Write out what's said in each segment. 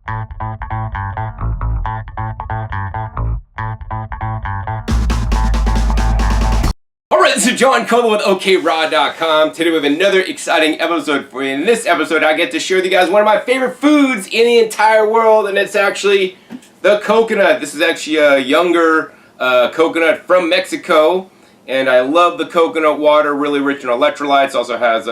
Alright, this is John Colo with OKRaw.com. Today we have another exciting episode for you. In this episode, I get to share with you guys one of my favorite foods in the entire world, and it's actually the coconut. This is actually a younger coconut from Mexico, and I love the coconut water, really rich in electrolytes. Also has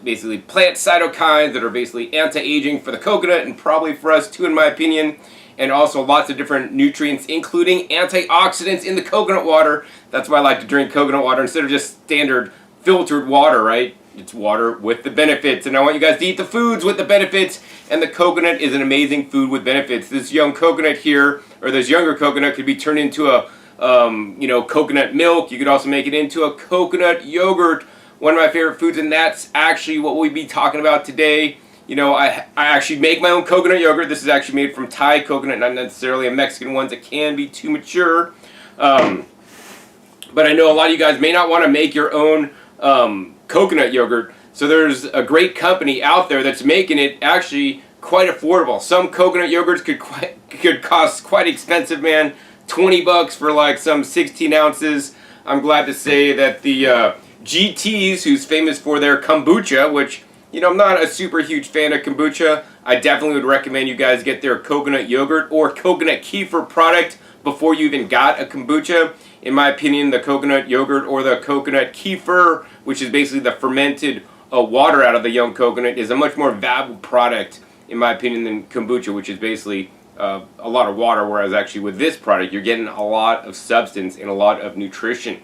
basically plant cytokines that are basically anti-aging for the coconut, and probably for us too, in my opinion. And also lots of different nutrients, including antioxidants in the coconut water. That's why I like to drink coconut water instead of just standard filtered water, right? It's water with the benefits, and I want you guys to eat the foods with the benefits, and the coconut is an amazing food with benefits. This young coconut here, or this younger coconut, could be turned into a, coconut milk. You could also make it into a coconut yogurt, one of my favorite foods, and that's actually what we'll be talking about today. You know, I actually make my own coconut yogurt. This is actually made from Thai coconut, not necessarily a Mexican one that can be too mature. But I know a lot of you guys may not want to make your own coconut yogurt. So there's a great company out there that's making it actually quite affordable. Some coconut yogurts could cost quite expensive, man. $20 for like some 16 ounces. I'm glad to say that the GTs, who's famous for their kombucha, which, you know, I'm not a super huge fan of kombucha. I definitely would recommend you guys get their coconut yogurt or coconut kefir product before you even got a kombucha. In my opinion, the coconut yogurt or the coconut kefir, which is basically the fermented water out of the young coconut, is a much more valuable product, in my opinion, than kombucha, which is basically a lot of water, whereas actually with this product, you're getting a lot of substance and a lot of nutrition.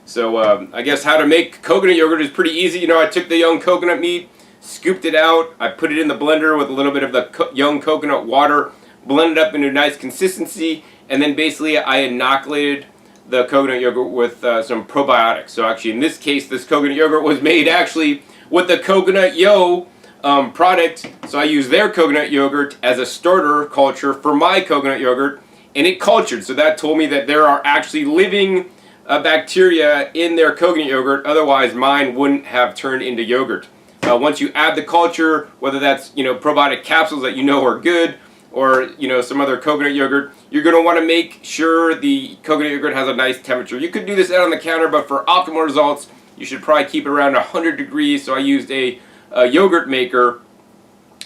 So I guess how to make coconut yogurt is pretty easy. You know, I took the young coconut meat, scooped it out, I put it in the blender with a little bit of the young coconut water, blended up into a nice consistency, and then basically I inoculated the coconut yogurt with some probiotics. So actually in this case, this coconut yogurt was made actually with the CocoYo product. So I used their coconut yogurt as a starter culture for my coconut yogurt, and it cultured. So that told me that there are actually living bacteria in their coconut yogurt, otherwise mine wouldn't have turned into yogurt. Once you add the culture, whether that's, you know, probiotic capsules that you know are good, or, you know, some other coconut yogurt, you're going to want to make sure the coconut yogurt has a nice temperature. You could do this out on the counter, but for optimal results, you should probably keep it around 100 degrees. So I used a yogurt maker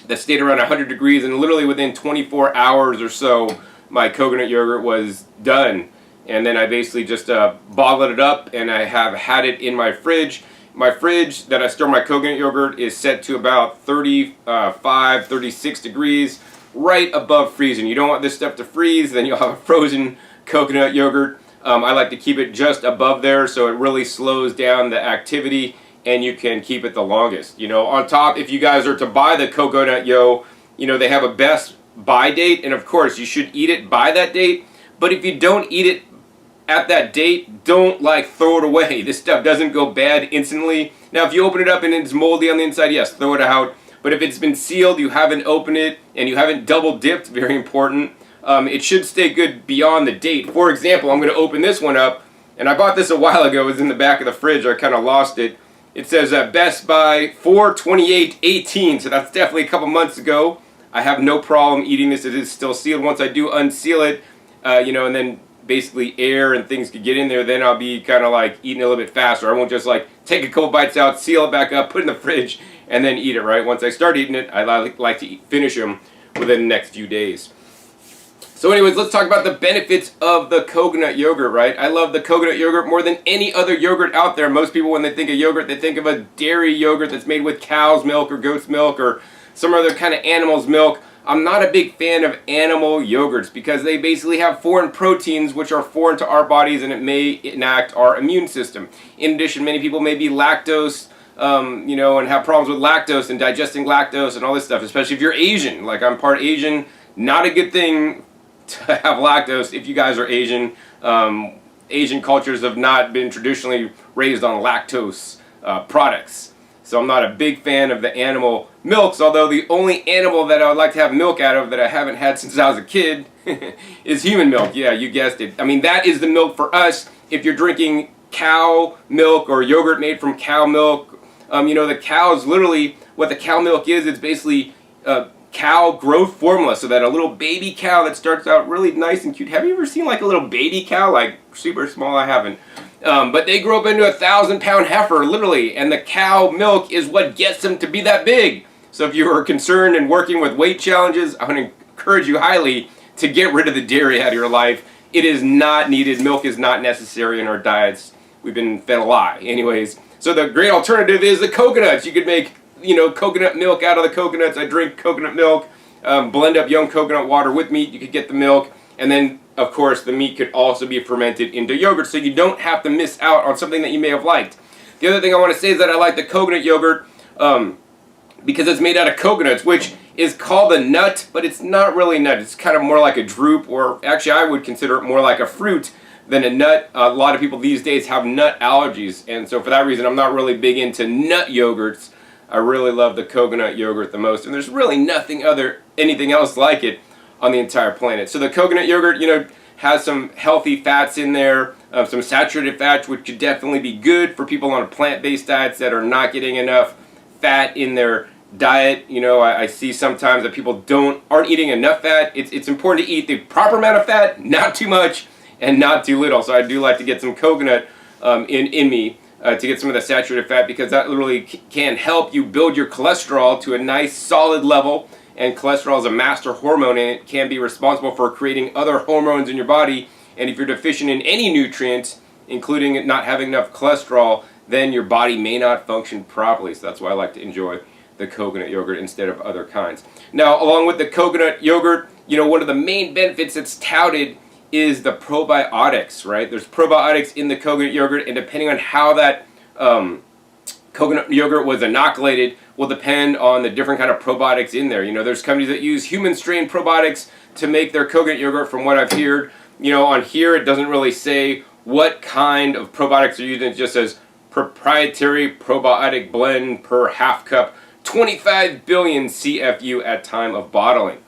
that stayed around 100 degrees, and literally within 24 hours or so, my coconut yogurt was done. And then I basically just bottled it up, and I have had it in my fridge. My fridge that I store my coconut yogurt is set to about 35, 36 degrees, right above freezing. You don't want this stuff to freeze, then you'll have a frozen coconut yogurt. I like to keep it just above there so it really slows down the activity and you can keep it the longest. You know, on top, if you guys are to buy the CocoYo, you know, they have a best buy date, and of course you should eat it by that date. But if you don't eat it at that date, don't like throw it away. This stuff doesn't go bad instantly. Now if you open it up and it's moldy on the inside, yes, throw it out. But if it's been sealed, you haven't opened it, and you haven't double dipped, very important, it should stay good beyond the date. For example, I'm going to open this one up, and I bought this a while ago. It was in the back of the fridge. I kind of lost it. It says Best By 4/28/18, so that's definitely a couple months ago. I have no problem eating this. It is still sealed. Once I do unseal it, you know, and then basically air and things could get in there, then I'll be kind of like eating a little bit faster. I won't just like take a couple bites out, seal it back up, put it in the fridge, and then eat it, right? Once I start eating it, I like to finish them within the next few days. So anyways, let's talk about the benefits of the coconut yogurt, right? I love the coconut yogurt more than any other yogurt out there. Most people, when they think of yogurt, they think of a dairy yogurt that's made with cow's milk or goat's milk or some other kind of animal's milk. I'm not a big fan of animal yogurts because they basically have foreign proteins which are foreign to our bodies, and it may enact our immune system. In addition, many people may be lactose, you know, and have problems with lactose and digesting lactose and all this stuff, especially if you're Asian. Like, I'm part Asian. Not a good thing to have lactose if you guys are Asian. Asian cultures have not been traditionally raised on lactose products. So I'm not a big fan of the animal milks, although the only animal that I would like to have milk out of that I haven't had since I was a kid is human milk. Yeah, you guessed it. I mean, that is the milk for us. If you're drinking cow milk or yogurt made from cow milk, you know, the cows, literally, what the cow milk is, it's basically cow growth formula, so that a little baby cow that starts out really nice and cute. Have you ever seen like a little baby cow, like super small? I haven't. But they grow up into a 1,000-pound heifer, literally, and the cow milk is what gets them to be that big. So if you are concerned and working with weight challenges, I want to encourage you highly to get rid of the dairy out of your life. It is not needed. Milk is not necessary in our diets. We've been fed a lie. Anyways, so the great alternative is the coconuts. You could make, coconut milk out of the coconuts. I drink coconut milk, blend up young coconut water with meat. You could get the milk, and then, of course, the meat could also be fermented into yogurt, so you don't have to miss out on something that you may have liked. The other thing I want to say is that I like the coconut yogurt because it's made out of coconuts, which is called a nut, but it's not really a nut. It's kind of more like a drupe, or actually I would consider it more like a fruit than a nut. A lot of people these days have nut allergies, and so for that reason I'm not really big into nut yogurts. I really love the coconut yogurt the most, and there's really anything else like it on the entire planet. So the coconut yogurt, has some healthy fats in there, some saturated fats, which could definitely be good for people on plant-based diets that are not getting enough fat in their diet. I see sometimes that people aren't eating enough fat. It's important to eat the proper amount of fat, not too much and not too little. So I do like to get some coconut in me to get some of the saturated fat, because that really can help you build your cholesterol to a nice solid level. And cholesterol is a master hormone, and it can be responsible for creating other hormones in your body. And if you're deficient in any nutrient, including not having enough cholesterol, then your body may not function properly. So that's why I like to enjoy the coconut yogurt instead of other kinds. Now, along with the coconut yogurt, one of the main benefits that's touted is the probiotics, right? There's probiotics in the coconut yogurt, and depending on how that coconut yogurt was inoculated will depend on the different kind of probiotics in there. There's companies that use human-strain probiotics to make their coconut yogurt, from what I've heard. On here it doesn't really say what kind of probiotics they're using. It just says proprietary probiotic blend per half cup, 25 billion CFU at time of bottling.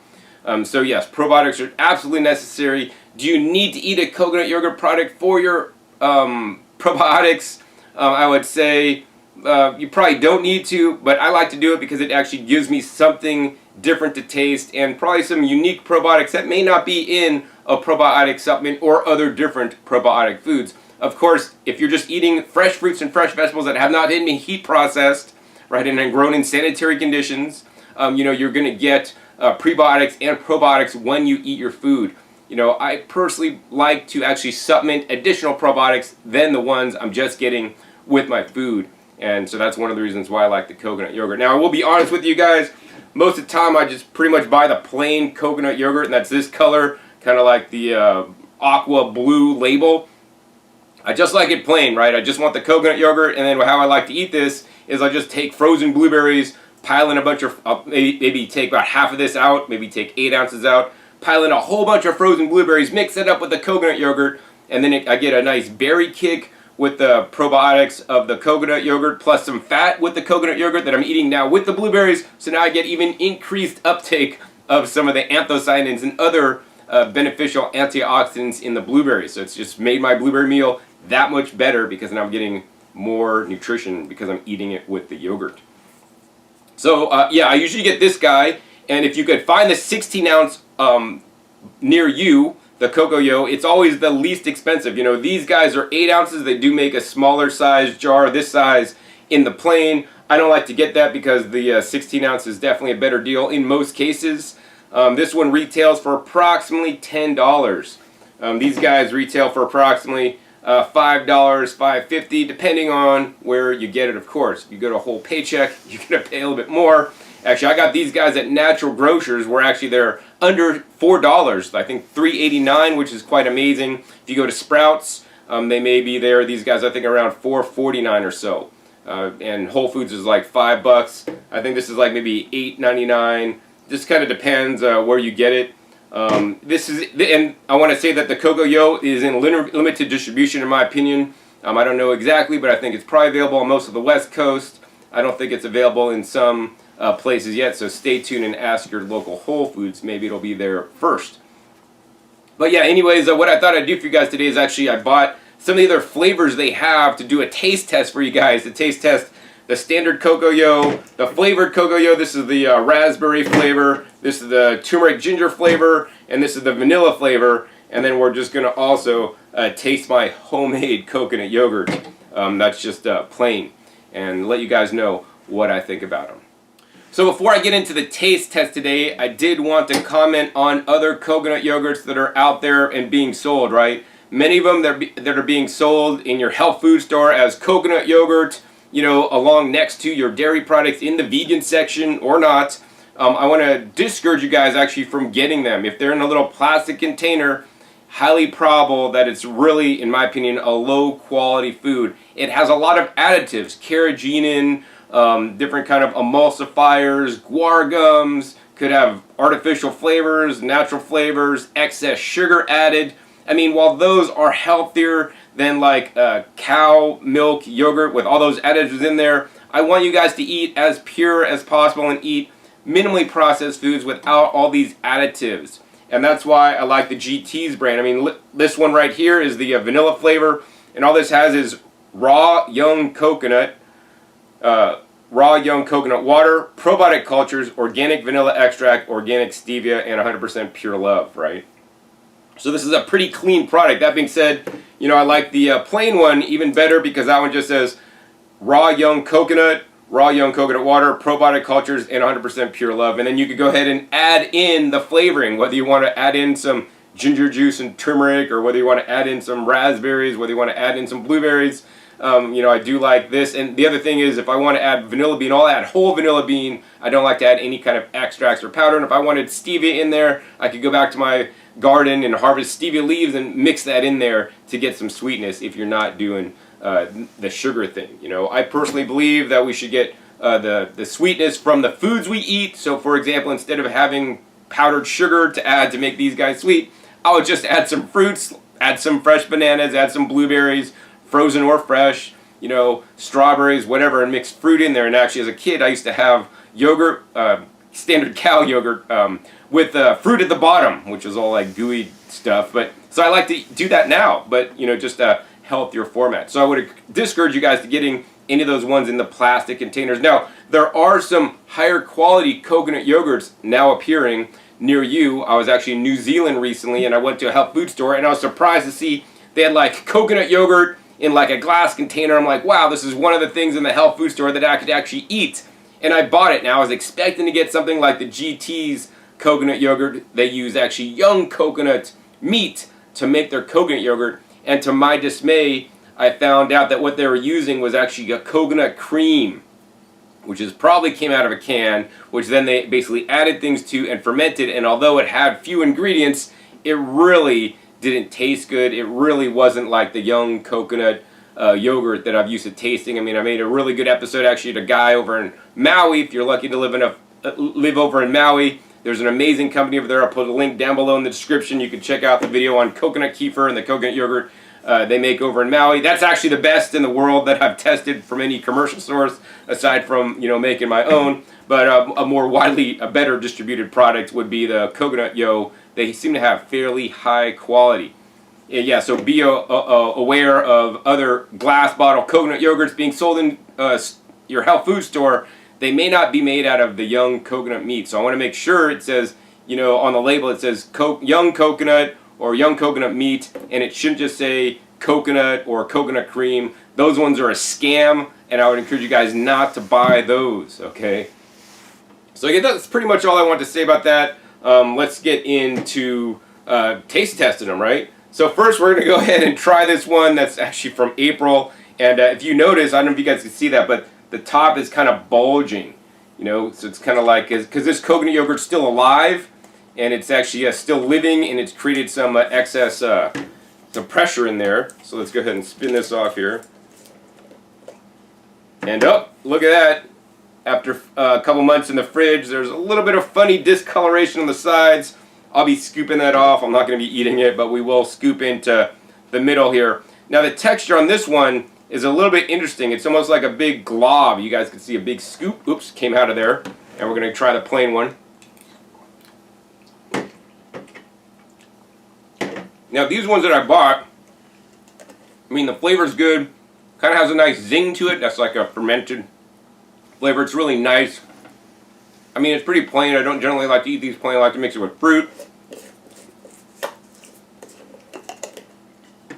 So yes, probiotics are absolutely necessary. Do you need to eat a coconut yogurt product for your probiotics? I would say you probably don't need to, but I like to do it because it actually gives me something different to taste, and probably some unique probiotics that may not be in a probiotic supplement or other different probiotic foods. Of course, if you're just eating fresh fruits and fresh vegetables that have not been heat processed, right, and then grown in sanitary conditions, you're going to get prebiotics and probiotics when you eat your food. I personally like to actually supplement additional probiotics than the ones I'm just getting with my food. And so that's one of the reasons why I like the coconut yogurt. Now, I will be honest with you guys, most of the time I just pretty much buy the plain coconut yogurt, and that's this color, kind of like the aqua blue label. I just like it plain, right? I just want the coconut yogurt, and then how I like to eat this is I just take frozen blueberries, pile in a bunch of, maybe take about half of this out, maybe take 8 ounces out, pile in a whole bunch of frozen blueberries, mix it up with the coconut yogurt, and then I get a nice berry kick with the probiotics of the coconut yogurt, plus some fat with the coconut yogurt that I'm eating now with the blueberries. So now I get even increased uptake of some of the anthocyanins and other beneficial antioxidants in the blueberries. So it's just made my blueberry meal that much better, because now I'm getting more nutrition because I'm eating it with the yogurt. So yeah, I usually get this guy, and if you could find the 16-ounce near you, the CocoYo, it's always the least expensive. These guys are 8 ounces. They do make a smaller size jar, this size, in the plain. I don't like to get that because the 16 ounce is definitely a better deal in most cases. This one retails for approximately $10. These guys retail for approximately $5, $5.50, depending on where you get it, of course. If you go to Whole Paycheck, you're going to pay a little bit more. Actually, I got these guys at Natural Grocers, where actually they're under $4. I think $3.89, which is quite amazing. If you go to Sprouts, they may be there. These guys, I think, around $4.49 or so. And Whole Foods is like $5. I think this is like maybe $8.99. Just kind of depends where you get it. And I want to say that the CocoYo is in limited distribution, in my opinion. I don't know exactly, but I think it's probably available on most of the West Coast. I don't think it's available in some places yet, so stay tuned and ask your local Whole Foods. Maybe it'll be there first. But yeah, anyways, what I thought I'd do for you guys today is actually I bought some of the other flavors they have to do a taste test for you guys, to taste test the standard CocoYo, the flavored CocoYo. This is the raspberry flavor. This is the turmeric ginger flavor, and this is the vanilla flavor. And then we're just gonna also taste my homemade coconut yogurt. That's just plain, and let you guys know what I think about them. So before I get into the taste test today, I did want to comment on other coconut yogurts that are out there and being sold, right? Many of them that are being sold in your health food store as coconut yogurt, you know, along next to your dairy products in the vegan section or not. I want to discourage you guys actually from getting them. If they're in a little plastic container, highly probable that it's really, in my opinion, a low quality food. It has a lot of additives, carrageenan, different kind of emulsifiers, guar gums, could have artificial flavors, natural flavors, excess sugar added. I mean, while those are healthier than like cow milk yogurt with all those additives in there, I want you guys to eat as pure as possible and eat minimally processed foods without all these additives. And that's why I like the GT's brand. I mean, this one right here is the vanilla flavor, and all this has is raw young coconut water, probiotic cultures, organic vanilla extract, organic stevia, and 100% pure love, right? So this is a pretty clean product. That being said, you know, I like the plain one even better because that one just says raw young coconut water, probiotic cultures, and 100% pure love. And then you could go ahead and add in the flavoring, whether you want to add in some ginger juice and turmeric, or whether you want to add in some raspberries, whether you want to add in some blueberries. You know, I do like this. And the other thing is, if I want to add vanilla bean, I'll add whole vanilla bean. I don't like to add any kind of extracts or powder. And if I wanted stevia in there, I could go back to my garden and harvest stevia leaves and mix that in there to get some sweetness if you're not doing the sugar thing. You know, I personally believe that we should get the sweetness from the foods we eat. So for example, instead of having powdered sugar to add to make these guys sweet, I would just add some fruits, add some fresh bananas, add some blueberries, frozen or fresh, you know, strawberries, whatever, and mix fruit in there. And actually as a kid, I used to have yogurt, standard cow yogurt, with fruit at the bottom, which is all like gooey stuff. But so I like to do that now, but you know, just a healthier format. So I would discourage you guys to getting any of those ones in the plastic containers. Now, there are some higher quality coconut yogurts now appearing near you. I was actually in New Zealand recently, and I went to a health food store, and I was surprised to see they had like coconut yogurt in like a glass container. I'm like, wow, this is one of the things in the health food store that I could actually eat. And I bought it. Now I was expecting to get something like the GT's coconut yogurt. They use actually young coconut meat to make their coconut yogurt. And to my dismay, I found out that what they were using was actually a coconut cream, which is probably came out of a can, which then they basically added things to and fermented. And although it had few ingredients, it really didn't taste good. It really wasn't like the young coconut yogurt that I've used to tasting. I mean, I made a really good episode actually to a guy over in Maui. If you're lucky to live over in Maui, there's an amazing company over there. I'll put a link down below in the description. You can check out the video on coconut kefir and the coconut yogurt they make over in Maui. That's actually the best in the world that I've tested from any commercial source, aside from, you know, making my own. But a more widely, a better distributed product would be the CocoYo. They seem to have fairly high quality. Yeah, so be aware of other glass bottle coconut yogurts being sold in your health food store. They may not be made out of the young coconut meat. So I want to make sure it says, you know, on the label it says young coconut or young coconut meat, and it shouldn't just say coconut or coconut cream. Those ones are a scam, and I would encourage you guys not to buy those, okay? So again, that's pretty much all I want to say about that. Let's get into taste testing them, right? So first we're going to go ahead and try this one that's actually from April. And if you notice, I don't know if you guys can see that, but the top is kind of bulging, you know, so it's kind of like, because this coconut yogurt's still alive, and it's actually still living, and it's created some excess some pressure in there. So let's go ahead and spin this off here. And oh, look at that. After a couple months in the fridge, there's a little bit of funny discoloration on the sides. I'll be scooping that off. I'm not going to be eating it, but we will scoop into the middle here. Now the texture on this one is a little bit interesting. It's almost like a big glob. You guys can see a big scoop. Oops, came out of there. And we're going to try the plain one. Now these ones that I bought, I mean, the flavor's good. Kind of has a nice zing to it. That's like a fermented flavor. It's really nice. I mean, it's pretty plain. I don't generally like to eat these plain. I like to mix it with fruit.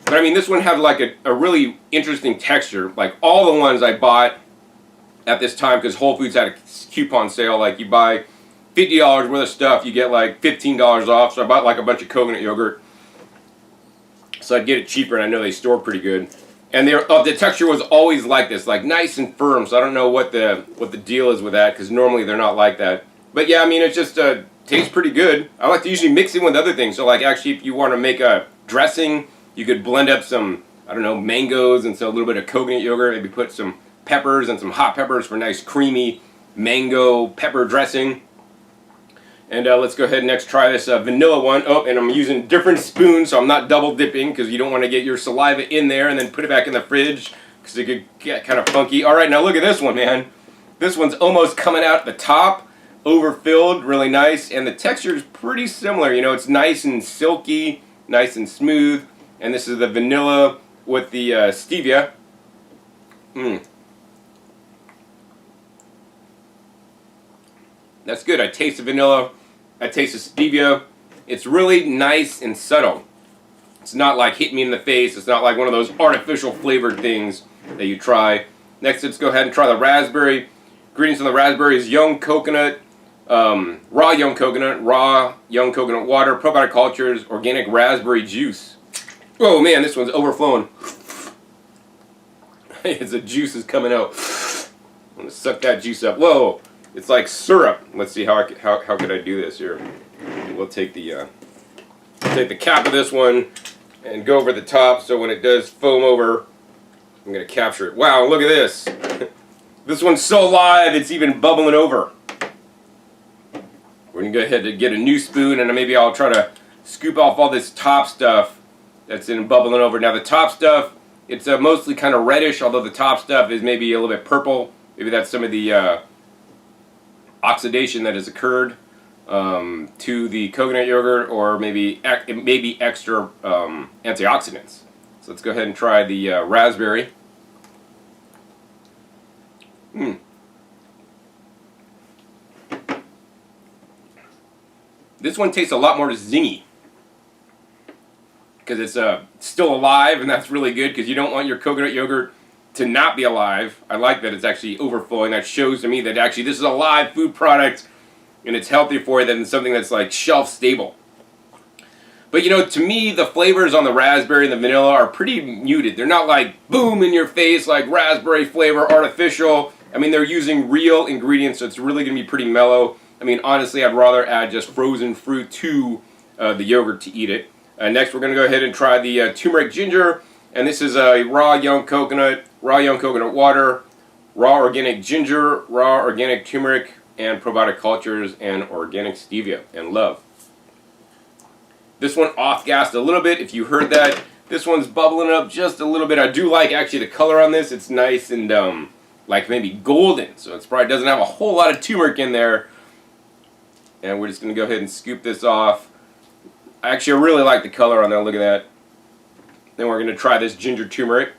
But I mean, this one had like a really interesting texture. Like all the ones I bought at this time, because Whole Foods had a coupon sale. Like you buy $50 worth of stuff, you get like $15 off. So I bought like a bunch of coconut yogurt. So I'd get it cheaper, and I know they store pretty good. And the texture was always like this, like nice and firm. So I don't know what the deal is with that, because normally they're not like that. But yeah, I mean, it just tastes pretty good. I like to usually mix it with other things. So like actually, if you want to make a dressing, you could blend up some, I don't know, mangoes and so a little bit of coconut yogurt. Maybe put some peppers and some hot peppers for nice creamy mango pepper dressing. And let's go ahead and next try this vanilla one. Oh, and I'm using different spoons, so I'm not double dipping, because you don't want to get your saliva in there and then put it back in the fridge, because it could get kind of funky. All right, now look at this one, man. This one's almost coming out the top, overfilled, really nice, and the texture is pretty similar. You know, it's nice and silky, nice and smooth. And this is the vanilla with the stevia. That's good. I taste the vanilla. I taste the stevia. It's really nice and subtle. It's not like hit me in the face. It's not like one of those artificial flavored things that you try. Next, let's go ahead and try the raspberry. Ingredients on the raspberry is young coconut, raw young coconut water, probiotic cultures, organic raspberry juice. Oh man, this one's overflowing. As the juice is coming out. I'm gonna suck that juice up. Whoa, it's like syrup. Let's see how could I do this here. We'll take the cap of this one and go over the top, so when it does foam over, I'm gonna capture it. Wow, look at this. This one's so live, it's even bubbling over. We're gonna go ahead and get a new spoon, and maybe I'll try to scoop off all this top stuff that's in bubbling over. Now the top stuff, it's mostly kind of reddish, although the top stuff is maybe a little bit purple. Maybe that's some of the oxidation that has occurred to the coconut yogurt, or maybe it may be extra antioxidants. So let's go ahead and try the raspberry. This one tastes a lot more zingy, because it's still alive, and that's really good, because you don't want your coconut yogurt to not be alive. I like that it's actually overflowing. That shows to me that actually this is a live food product, and it's healthier for you than something that's like shelf stable. But you know, to me, the flavors on the raspberry and the vanilla are pretty muted. They're not like boom in your face, like raspberry flavor, artificial. I mean, they're using real ingredients, so it's really going to be pretty mellow. I mean, honestly, I'd rather add just frozen fruit to the yogurt to eat it. Next, we're going to go ahead and try the turmeric ginger, and this is a raw young coconut water, raw organic ginger, raw organic turmeric, and probiotic cultures, and organic stevia, and love. This one off-gassed a little bit, if you heard that. This one's bubbling up just a little bit. I do like actually the color on this. It's nice and like maybe golden, so it probably doesn't have a whole lot of turmeric in there. And we're just going to go ahead and scoop this off. Actually, I really like the color on there. Look at that. Then we're going to try this ginger turmeric.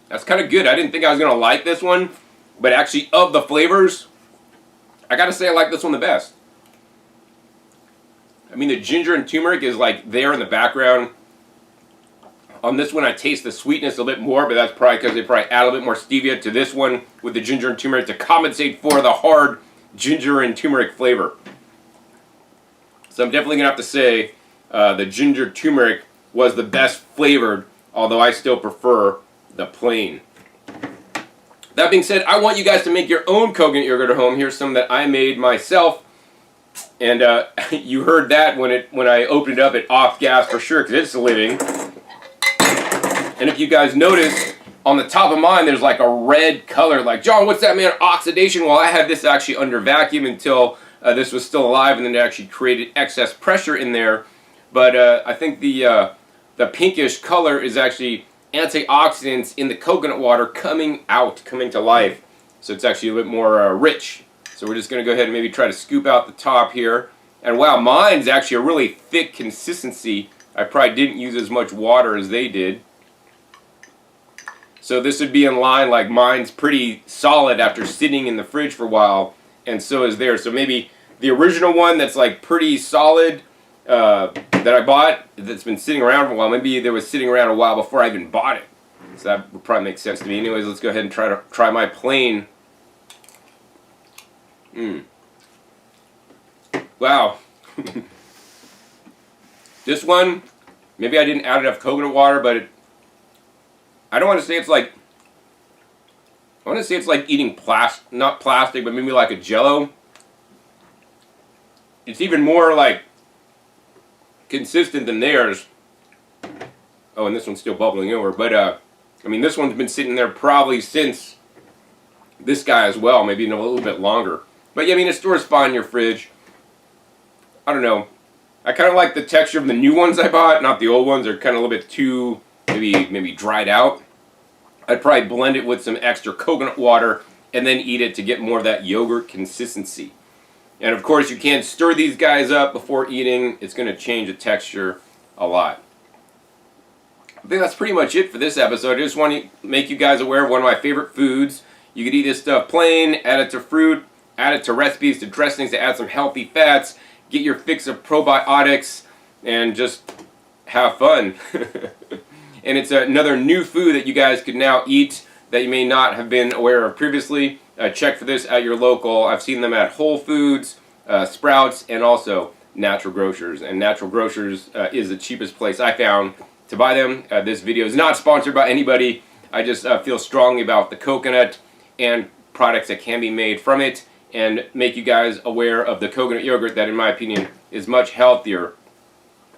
That's kind of good. I didn't think I was going to like this one, but actually, of the flavors, I got to say I like this one the best. I mean, the ginger and turmeric is like there in the background. On this one, I taste the sweetness a bit more, but that's probably because they probably add a little bit more stevia to this one with the ginger and turmeric to compensate for the hard ginger and turmeric flavor. So I'm definitely going to have to say the ginger turmeric was the best flavored, although I still prefer the plain. That being said, I want you guys to make your own coconut yogurt at home. Here's some that I made myself. And you heard that when I opened it up, it off-gas for sure, because it's living. And if you guys notice, on the top of mine, there's like a red color. Like, John, what's that, man? Oxidation? Well, I had this actually under vacuum until this was still alive, and then it actually created excess pressure in there. But I think the pinkish color is actually antioxidants in the coconut water coming to life. So it's actually a bit more rich. So we're just going to go ahead and maybe try to scoop out the top here. And wow, mine's actually a really thick consistency I probably didn't use as much water as they did. So this would be in line, like mine's pretty solid after sitting in the fridge for a while, and so is theirs. So maybe the original one that's like pretty solid that I bought, that's been sitting around for a while, maybe they was sitting around a while before I even bought it. So that would probably make sense to me. Anyways, let's go ahead and try my plain. Wow. This one, maybe I didn't add enough coconut water, but I don't want to say it's like, I want to say it's like eating not plastic, but maybe like a Jell-O. It's even more like consistent than theirs. Oh, and this one's still bubbling over, but I mean, this one's been sitting there probably since this guy as well, maybe a little bit longer. But yeah, I mean, it stores fine in your fridge. I don't know. I kind of like the texture of the new ones I bought, not the old ones. They're kind of a little bit too, maybe dried out. I'd probably blend it with some extra coconut water and then eat it to get more of that yogurt consistency. And of course, you can't stir these guys up before eating. It's going to change the texture a lot. I think that's pretty much it for this episode. I just want to make you guys aware of one of my favorite foods. You could eat this stuff plain, add it to fruit, add it to recipes, to dressings, to add some healthy fats, get your fix of probiotics, and just have fun. And it's another new food that you guys could now eat that you may not have been aware of previously. Check for this at your local. I've seen them at Whole Foods, Sprouts, and also Natural Grocers. And Natural Grocers is the cheapest place I found to buy them. This video is not sponsored by anybody. I just feel strongly about the coconut and products that can be made from it, and make you guys aware of the coconut yogurt that, in my opinion, is much healthier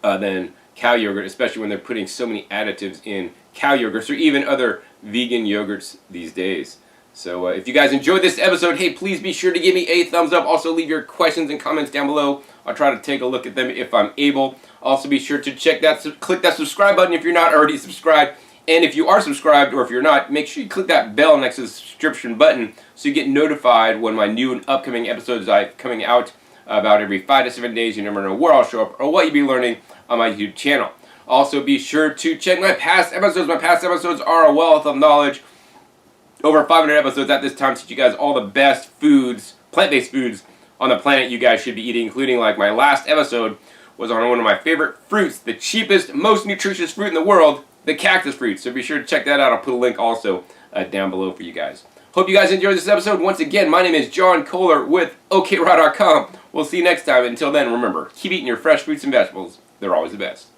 than cow yogurt, especially when they're putting so many additives in cow yogurts or even other vegan yogurts these days. So if you guys enjoyed this episode, hey, please be sure to give me a thumbs up. Also, leave your questions and comments down below. I'll try to take a look at them if I'm able. Also, be sure to click that subscribe button if you're not already subscribed. And if you are subscribed, or if you're not, make sure you click that bell next to the subscription button so you get notified when my new and upcoming episodes are coming out about every 5 to 7 days. You never know where I'll show up or what you'll be learning on my YouTube channel. Also, be sure to check my past episodes. My past episodes are a wealth of knowledge. Over 500 episodes at this time teach you guys all the best foods, plant-based foods on the planet you guys should be eating, including like my last episode was on one of my favorite fruits, the cheapest, most nutritious fruit in the world, the cactus fruit. So be sure to check that out. I'll put a link also down below for you guys. Hope you guys enjoyed this episode. Once again, my name is John Kohler with OKRaw.com. We'll see you next time. Until then, remember, keep eating your fresh fruits and vegetables. They're always the best.